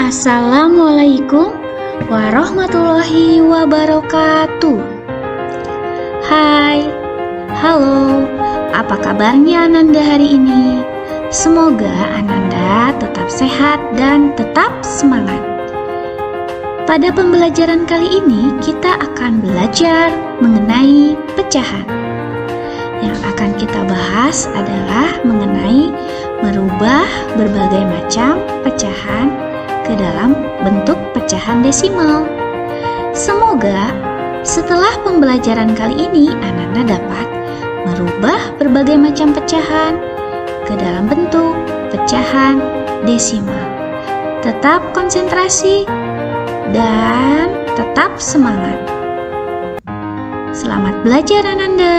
Assalamualaikum warahmatullahi wabarakatuh. Hai, halo, apa kabarnya Ananda hari ini? Semoga Ananda tetap sehat dan tetap semangat. Pada pembelajaran kali ini kita akan belajar mengenai pecahan. Yang akan kita bahas adalah mengenai merubah berbagai macam pecahan ke dalam bentuk pecahan desimal. Semoga setelah pembelajaran kali ini Ananda dapat merubah berbagai macam pecahan ke dalam bentuk pecahan desimal. Tetap konsentrasi dan tetap semangat. Selamat belajar Ananda.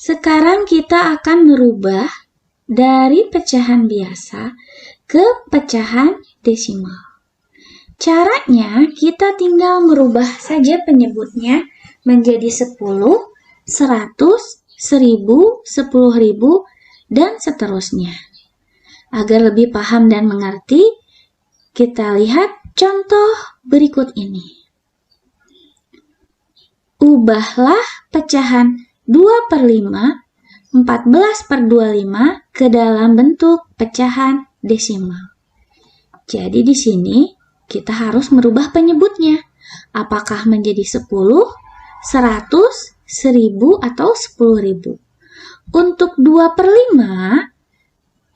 Sekarang kita akan merubah dari pecahan biasa ke pecahan desimal. Caranya kita tinggal merubah saja penyebutnya menjadi 10, 100, 1000, 10.000, dan seterusnya. Agar lebih paham dan mengerti, kita lihat contoh berikut ini. Ubahlah pecahan 2/5, 14/25 ke dalam bentuk pecahan desimal. Jadi di sini kita harus merubah penyebutnya. Apakah menjadi 10, 100, 1000, atau 10.000? Untuk 2/5,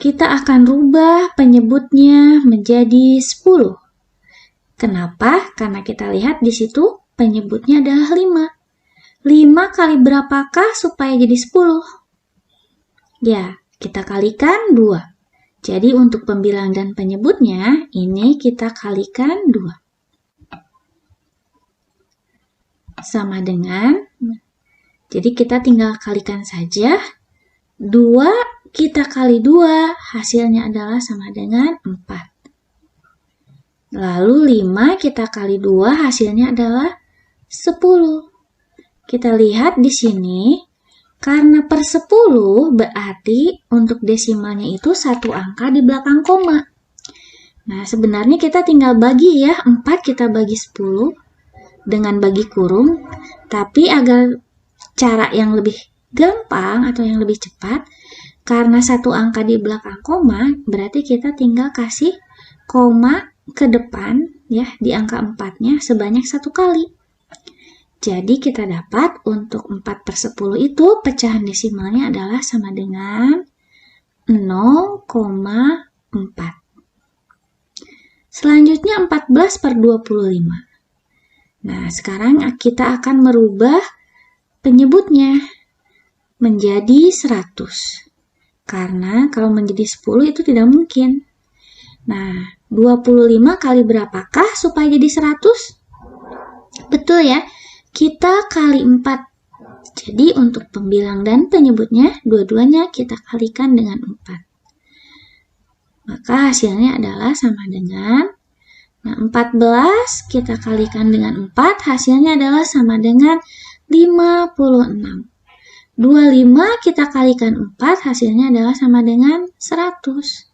kita akan rubah penyebutnya menjadi 10. Kenapa? Karena kita lihat di situ penyebutnya adalah 5. 5 kali berapakah supaya jadi 10? Ya, kita kalikan 2. Jadi untuk pembilang dan penyebutnya, ini kita kalikan 2. Sama dengan, jadi kita tinggal kalikan saja. 2 kita kali 2, hasilnya adalah sama dengan 4. Lalu 5 kita kali 2, hasilnya adalah 10. Kita lihat di sini, karena per 10 berarti untuk desimalnya itu satu angka di belakang koma. Nah, sebenarnya kita tinggal bagi ya, 4 kita bagi 10 dengan bagi kurung. Tapi agar cara yang lebih gampang atau yang lebih cepat, karena satu angka di belakang koma, berarti kita tinggal kasih koma ke depan ya di angka 4-nya sebanyak 1 kali. Jadi kita dapat untuk 4/10 itu pecahan desimalnya adalah sama dengan 0,4. Selanjutnya 14/25. Nah, sekarang kita akan merubah penyebutnya menjadi 100. Karena kalau menjadi 10 itu tidak mungkin. Nah, 25 kali berapakah supaya jadi 100? Betul ya? Kita kali 4. Jadi untuk pembilang dan penyebutnya, dua-duanya kita kalikan dengan 4. Maka hasilnya adalah sama dengan, 14 kita kalikan dengan 4, hasilnya adalah sama dengan 56. 25 kita kalikan 4, hasilnya adalah sama dengan 100.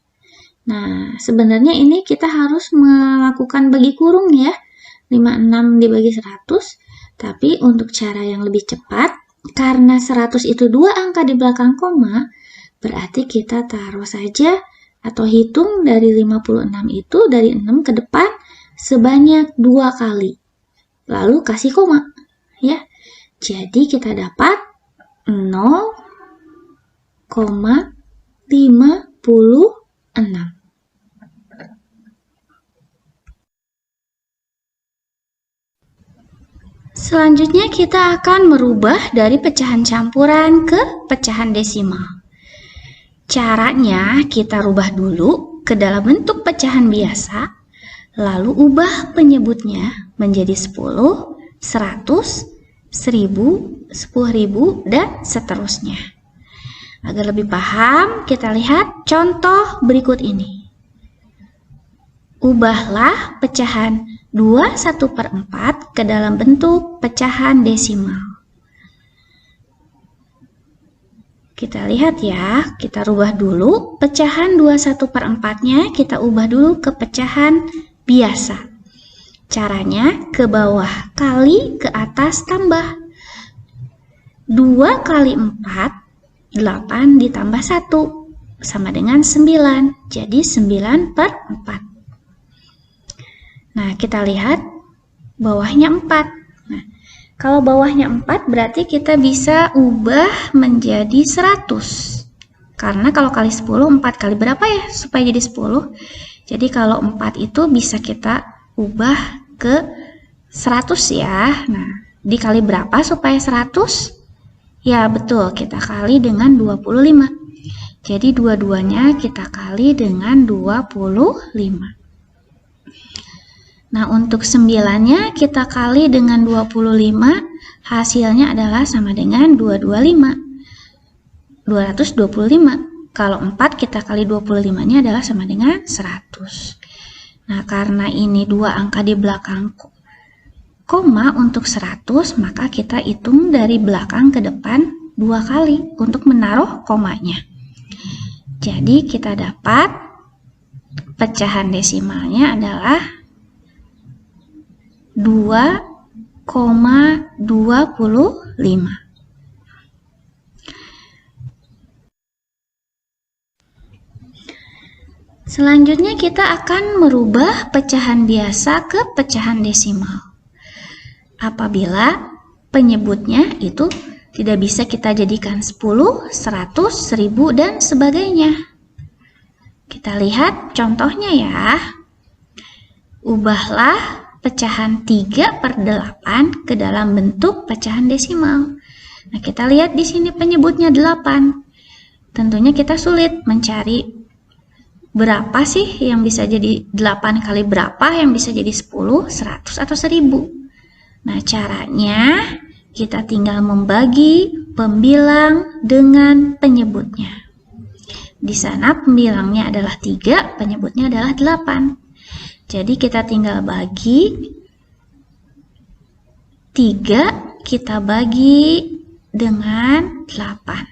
Nah, sebenarnya ini kita harus melakukan bagi kurung ya. 56 dibagi 100. Tapi untuk cara yang lebih cepat, karena 100 itu 2 angka di belakang koma, berarti kita taruh saja atau hitung dari 56 itu dari 6 ke depan sebanyak 2 kali. Lalu kasih koma. Ya. Jadi kita dapat 0,56. Selanjutnya kita akan merubah dari pecahan campuran ke pecahan desimal. Caranya kita rubah dulu ke dalam bentuk pecahan biasa, lalu ubah penyebutnya menjadi 10, 100, 1000, 10.000, dan seterusnya. Agar lebih paham, kita lihat contoh berikut ini. Ubahlah pecahan 21/4 ke dalam bentuk pecahan desimal. Kita lihat ya, kita rubah dulu pecahan 21/4-nya, kita ubah dulu ke pecahan biasa. Caranya ke bawah kali, ke atas tambah. 2 kali 4, 8 ditambah 1, sama dengan 9. Jadi 9/4. Nah, kita lihat bawahnya 4. Nah, kalau bawahnya 4 berarti kita bisa ubah menjadi 100. Karena kalau kali 10, 4 kali berapa ya supaya jadi 10? Jadi kalau 4 itu bisa kita ubah ke 100 ya. Nah, dikali berapa supaya 100? Ya betul, kita kali dengan 25. Jadi dua-duanya kita kali dengan 25. Nah, untuk 9-nya kita kali dengan 25, hasilnya adalah sama dengan 225. Kalau 4 kita kali 25-nya adalah sama dengan 100. Nah, karena ini dua angka di belakang koma untuk 100, maka kita hitung dari belakang ke depan 2 kali untuk menaruh komanya. Jadi kita dapat pecahan desimalnya adalah 2,25. Selanjutnya kita akan merubah pecahan biasa ke pecahan desimal. Apabila penyebutnya itu tidak bisa kita jadikan 10, 100, 1000, dan sebagainya. Kita lihat contohnya ya. Ubahlah pecahan 3/8 ke dalam bentuk pecahan desimal. Nah, kita lihat di sini penyebutnya 8. Tentunya kita sulit mencari berapa sih yang bisa jadi 8 kali berapa yang bisa jadi 10, 100, atau 1000. Nah, caranya kita tinggal membagi pembilang dengan penyebutnya. Di sana pembilangnya adalah 3, penyebutnya adalah 8. Jadi kita tinggal bagi 3, kita bagi dengan 8.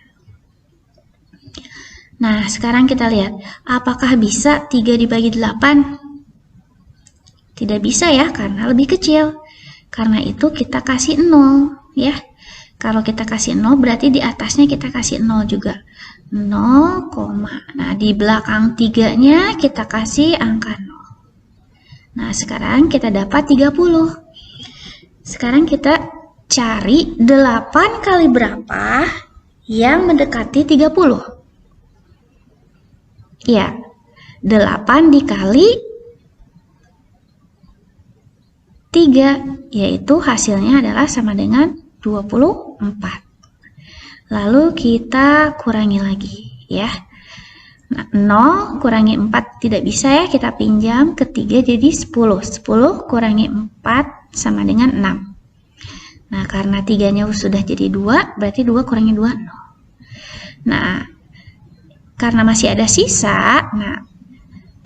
Nah, sekarang kita lihat, apakah bisa 3 dibagi 8? Tidak bisa ya, karena lebih kecil. Karena itu kita kasih 0 ya. Kalau kita kasih 0 berarti di atasnya kita kasih 0 juga. 0, nah di belakang 3-nya kita kasih angka 0. Nah, sekarang kita dapat 30. Sekarang kita cari 8 kali berapa yang mendekati 30. Ya, 8 dikali 3, yaitu hasilnya adalah sama dengan 24. Lalu kita kurangi lagi ya. Nah, 0 kurangi 4 tidak bisa ya, kita pinjam ke 3 jadi 10. 10 kurangi 4 sama dengan 6. Nah, karena 3-nya sudah jadi 2, berarti 2 kurangi 2, 0. Nah, karena masih ada sisa, nah,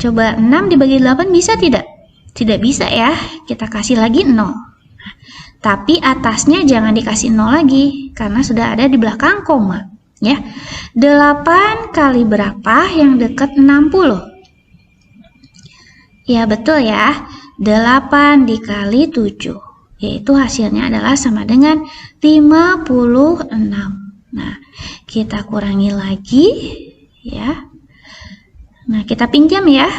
coba 6 dibagi 8 bisa tidak? Tidak bisa ya, kita kasih lagi 0. Tapi atasnya jangan dikasih 0 lagi, karena sudah ada di belakang koma. Ya, 8 kali berapa yang dekat 60? Ya, betul ya. 8 dikali 7, yaitu hasilnya adalah sama dengan 56. Nah, kita kurangi lagi ya. Nah, kita pinjam ya.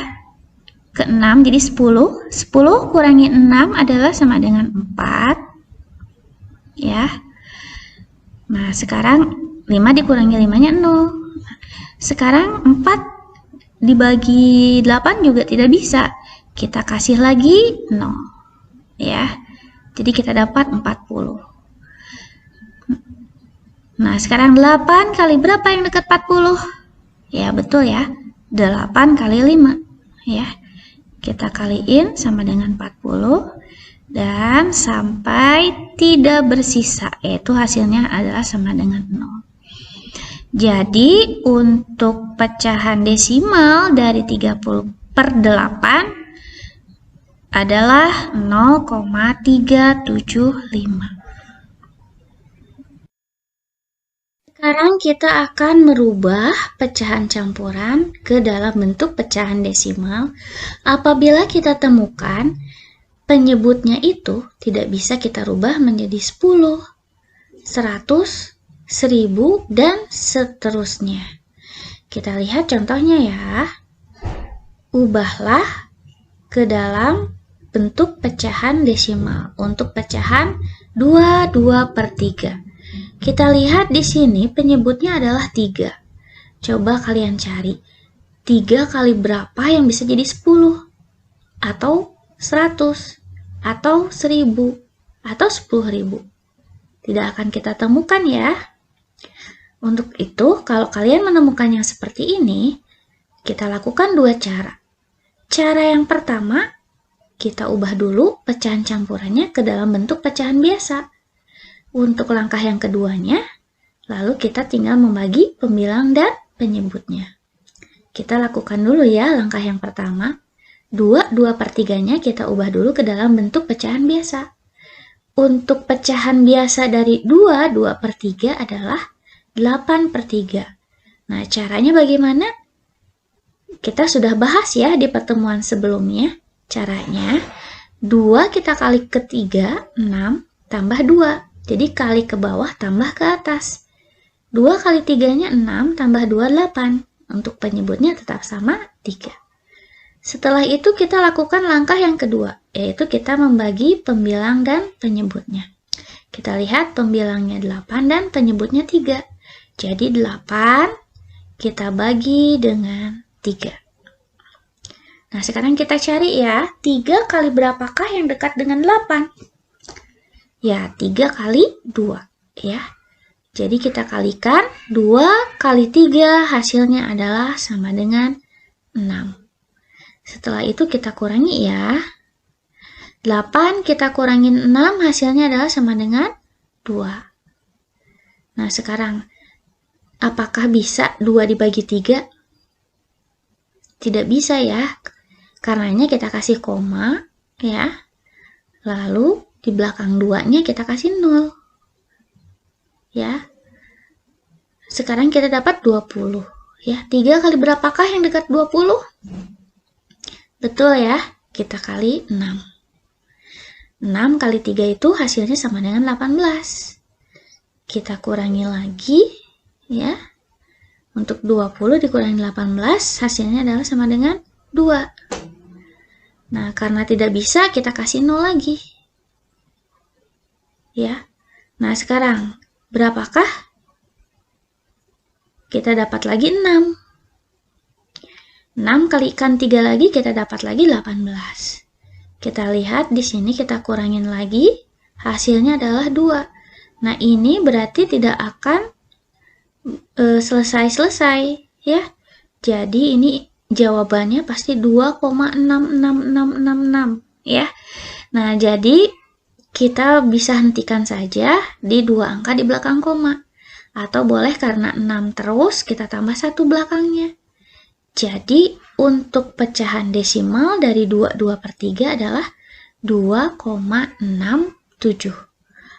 Ke 6 jadi 10. 10 kurangi 6 adalah sama dengan 4. Ya. Nah, sekarang 5 dikurangi 5-nya 0. Sekarang 4 dibagi 8 juga tidak bisa. Kita kasih lagi 0. Ya. Jadi kita dapat 40. Nah, sekarang 8 kali berapa yang dekat 40? Ya, betul ya. 8 kali 5. Ya. Kita kaliin sama dengan 40. Dan sampai tidak bersisa, yaitu hasilnya adalah sama dengan 0. Jadi untuk pecahan desimal dari 30/8 adalah 0,375. Sekarang kita akan merubah pecahan campuran ke dalam bentuk pecahan desimal apabila kita temukan penyebutnya itu tidak bisa kita rubah menjadi 10, 100, 1000, dan seterusnya. Kita lihat contohnya ya. Ubahlah ke dalam bentuk pecahan desimal untuk pecahan 22/3. Kita lihat di sini penyebutnya adalah 3. Coba kalian cari 3 kali berapa yang bisa jadi 10 atau 100 atau 1000 atau 10.000. Tidak akan kita temukan ya. Untuk itu, kalau kalian menemukan yang seperti ini, kita lakukan 2 cara. Cara yang pertama, kita ubah dulu pecahan campurannya ke dalam bentuk pecahan biasa. Untuk langkah yang keduanya, lalu kita tinggal membagi pembilang dan penyebutnya. Kita lakukan dulu ya langkah yang pertama. 2/3-nya kita ubah dulu ke dalam bentuk pecahan biasa. Untuk pecahan biasa dari 2/3 adalah 8/3. Nah, caranya bagaimana? Kita sudah bahas ya di pertemuan sebelumnya. Caranya, 2 kita kali ke 3, 6, tambah 2. Jadi kali ke bawah tambah ke atas. 2 kali 3-nya 6, tambah 2, 8. Untuk penyebutnya tetap sama, 3. Setelah itu kita lakukan langkah yang kedua, yaitu kita membagi pembilang dan penyebutnya. Kita lihat pembilangnya 8 dan penyebutnya 3. Jadi 8 kita bagi dengan 3. Nah, sekarang kita cari ya, 3 kali berapakah yang dekat dengan 8? Ya, 3 kali 2 ya. Jadi kita kalikan 2 kali 3 hasilnya adalah sama dengan 6. Setelah itu kita kurangi ya. 8 kita kurangin 6 hasilnya adalah sama dengan 2. Nah, sekarang apakah bisa 2 dibagi 3? Tidak bisa ya. Karenanya kita kasih koma ya. Lalu di belakang 2-nya kita kasih 0. Ya. Sekarang kita dapat 20. Ya, 3 kali berapakah yang dekat 20? Betul ya, kita kali 6. 6 kali 3 itu hasilnya sama dengan 18. Kita kurangi lagi ya. Untuk 20 dikurangi 18 hasilnya adalah sama dengan 2. Nah, karena tidak bisa kita kasih 0 lagi. Ya. Nah, sekarang berapakah? Kita dapat lagi 6. 6 kalikan 3 lagi kita dapat lagi 18. Kita lihat di sini kita kurangin lagi, hasilnya adalah 2. Nah, ini berarti tidak akan selesai-selesai ya. Jadi ini jawabannya pasti 2,66666 ya. Nah, jadi kita bisa hentikan saja di 2 angka di belakang koma. Atau boleh karena 6 terus kita tambah 1 belakangnya. Jadi untuk pecahan desimal dari 22/3 adalah 2,67.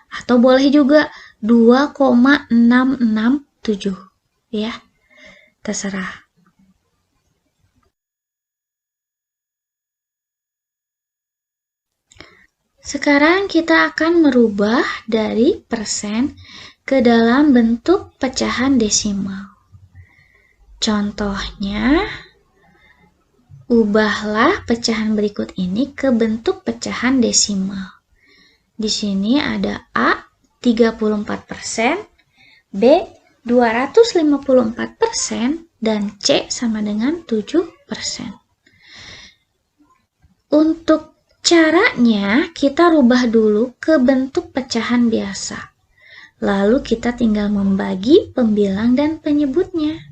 Atau boleh juga 2,667 ya. Terserah. Sekarang kita akan merubah dari persen ke dalam bentuk pecahan desimal. Contohnya, ubahlah pecahan berikut ini ke bentuk pecahan desimal. Di sini ada A 34%, B 254%, dan C sama dengan 7%. Untuk caranya, kita rubah dulu ke bentuk pecahan biasa. Lalu kita tinggal membagi pembilang dan penyebutnya.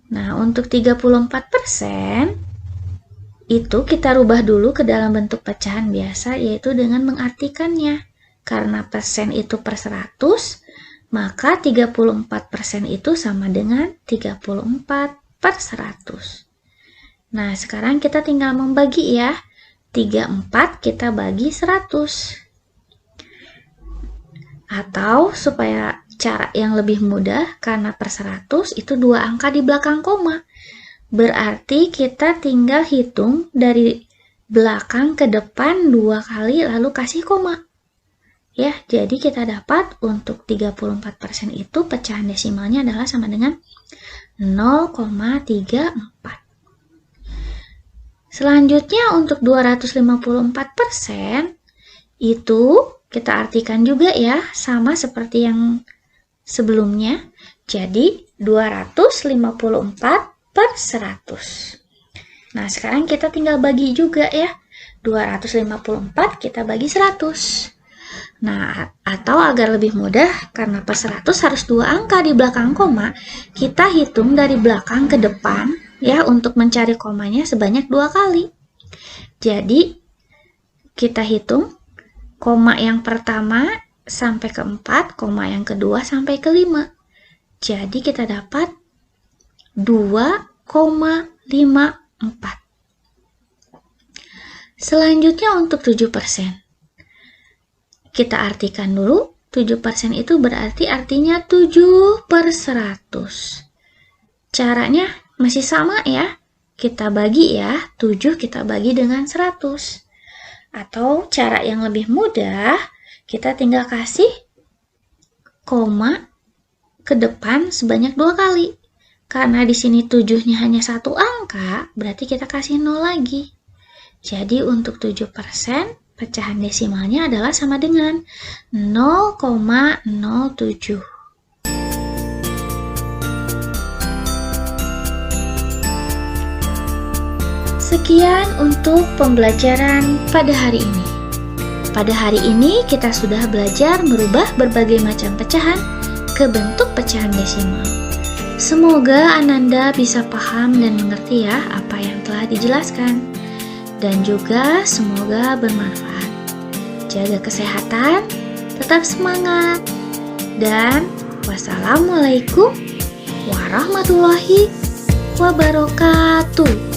Nah, untuk 34% itu kita rubah dulu ke dalam bentuk pecahan biasa, yaitu dengan mengartikannya. Karena persen itu per 100, maka 34% itu sama dengan 34/100. Nah, sekarang kita tinggal membagi ya. 34 kita bagi 100. Atau supaya cara yang lebih mudah, karena per 100 itu 2 angka di belakang koma. Berarti kita tinggal hitung dari belakang ke depan 2 kali lalu kasih koma. Ya, jadi kita dapat untuk 34% itu pecahan desimalnya adalah sama dengan 0,34. Selanjutnya untuk 254% itu kita artikan juga ya, sama seperti yang sebelumnya. Jadi 254/100. Nah, sekarang kita tinggal bagi juga ya. 254 kita bagi 100. Nah, atau agar lebih mudah, karena per 100 harus 2 angka di belakang koma, kita hitung dari belakang ke depan ya untuk mencari komanya sebanyak 2 kali. Jadi, kita hitung koma yang pertama sampai ke 4, koma yang kedua sampai ke 5. Jadi, kita dapat 2,54. Selanjutnya untuk 7%. Kita artikan dulu, 7% itu berarti artinya 7/100. Caranya masih sama ya, kita bagi ya, 7 kita bagi dengan 100. Atau cara yang lebih mudah, kita tinggal kasih koma ke depan sebanyak 2 kali. Karena di sini 7-nya hanya 1 angka, berarti kita kasih 0 lagi. Jadi untuk 7%, pecahan desimalnya adalah sama dengan 0,07. Sekian untuk pembelajaran pada hari ini. Pada hari ini kita sudah belajar merubah berbagai macam pecahan ke bentuk pecahan desimal. Semoga Ananda bisa paham dan mengerti ya apa yang telah dijelaskan. Dan juga semoga bermanfaat. Jaga kesehatan, tetap semangat, dan wassalamualaikum warahmatullahi wabarakatuh.